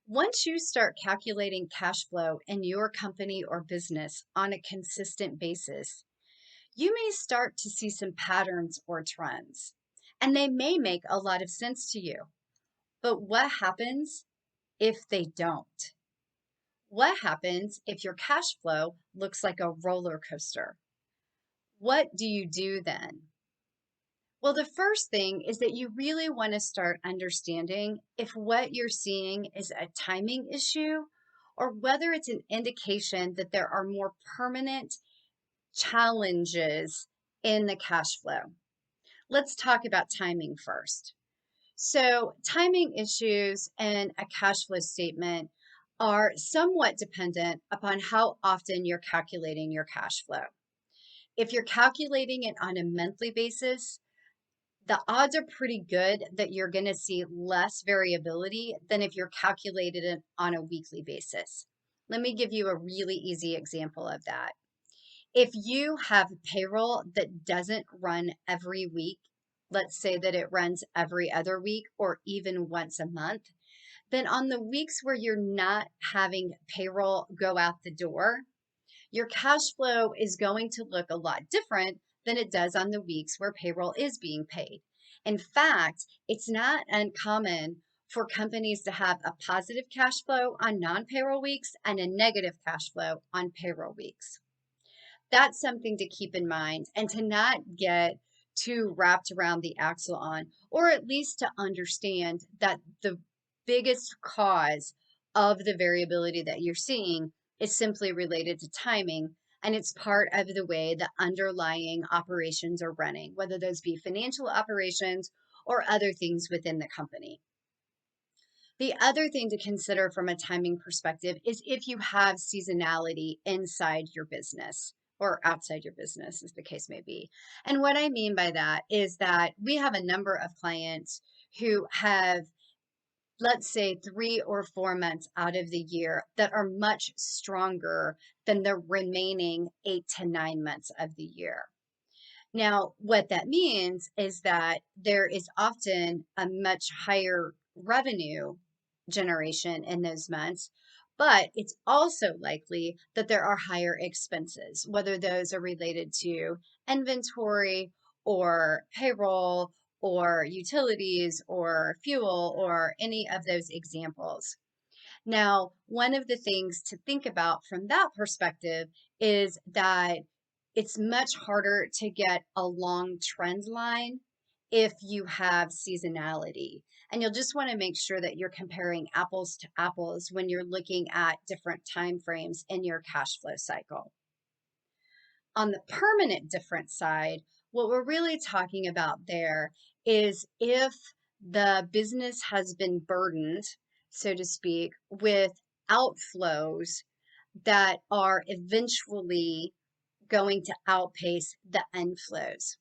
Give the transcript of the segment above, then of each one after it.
Once you start calculating cash flow in your company or business on a consistent basis, you may start to see some patterns or trends, and they may make a lot of sense to you. But what happens if they don't? What happens if your cash flow looks like a roller coaster? What do you do then? Well, the first thing is that you really want to start understanding if what you're seeing is a timing issue or whether it's an indication that there are more permanent challenges in the cash flow. Let's talk about timing first. So, timing issues in a cash flow statement are somewhat dependent upon how often you're calculating your cash flow. If you're calculating it on a monthly basis, the odds are pretty good that you're going to see less variability than if you're calculated it on a weekly basis. Let me give you a really easy example of that. If you have payroll that doesn't run every week, let's say that it runs every other week or even once a month, then on the weeks where you're not having payroll go out the door, your cash flow is going to look a lot different than it does on the weeks where payroll is being paid. In fact, it's not uncommon for companies to have a positive cash flow on non-payroll weeks and a negative cash flow on payroll weeks. That's something to keep in mind and to not get too wrapped around the axle on, or at least to understand that the biggest cause of the variability that you're seeing is simply related to timing. And it's part of the way the underlying operations are running, whether those be financial operations or other things within the company. The other thing to consider from a timing perspective is if you have seasonality inside your business or outside your business, as the case may be. And what I mean by that is that we have a number of clients who have, let's say, 3 or 4 months out of the year that are much stronger than the remaining 8 to 9 months of the year. Now, what that means is that there is often a much higher revenue generation in those months, but it's also likely that there are higher expenses, whether those are related to inventory or payroll or utilities or fuel or any of those examples. Now, one of the things to think about from that perspective is that it's much harder to get a long trend line if you have seasonality. And you'll just want to make sure that you're comparing apples to apples when you're looking at different time frames in your cash flow cycle. On the permanent difference side, what we're really talking about there is if the business has been burdened, so to speak, with outflows that are eventually going to outpace the inflows.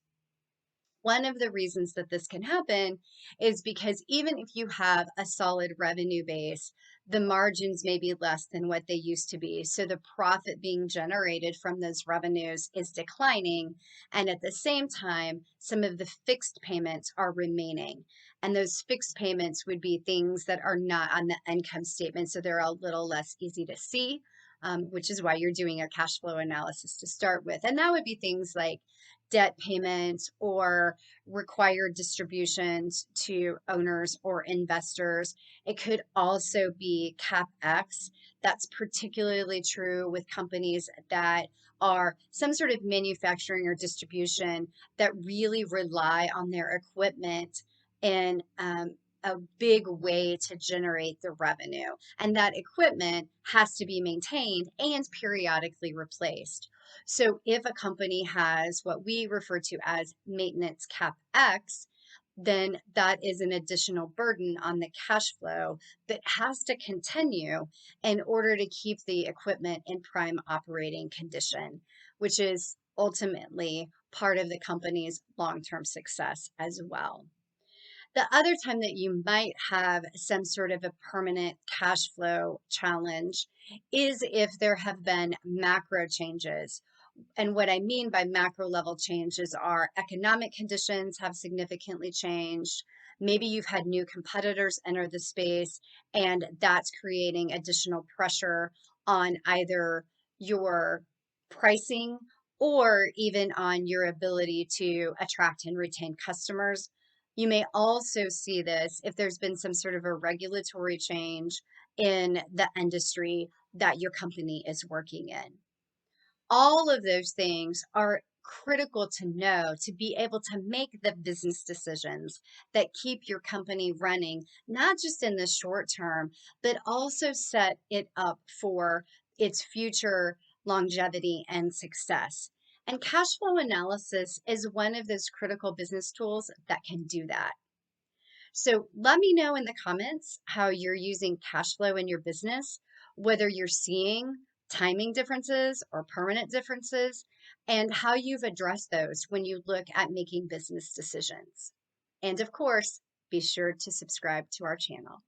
One of the reasons that this can happen is because even if you have a solid revenue base, the margins may be less than what they used to be. So the profit being generated from those revenues is declining. And at the same time, some of the fixed payments are remaining. And those fixed payments would be things that are not on the income statement. So they're a little less easy to see, which is why you're doing a cash flow analysis to start with. And that would be things like debt payments or required distributions to owners or investors. It could also be CapEx. That's particularly true with companies that are some sort of manufacturing or distribution that really rely on their equipment in a big way to generate the revenue. And that equipment has to be maintained and periodically replaced. So if a company has what we refer to as maintenance CapEx, then that is an additional burden on the cash flow that has to continue in order to keep the equipment in prime operating condition, which is ultimately part of the company's long-term success as well. The other time that you might have some sort of a permanent cash flow challenge is if there have been macro changes And what I mean by macro level changes are economic conditions have significantly changed. Maybe you've had new competitors enter the space, and that's creating additional pressure on either your pricing or even on your ability to attract and retain customers. You may also see this if there's been some sort of a regulatory change in the industry that your company is working in. All of those things are critical to know to be able to make the business decisions that keep your company running, not just in the short term, but also set it up for its future longevity and success. And cash flow analysis is one of those critical business tools that can do that. So let me know in the comments how you're using cash flow in your business, whether you're seeing timing differences or permanent differences, and how you've addressed those when you look at making business decisions. And of course, be sure to subscribe to our channel.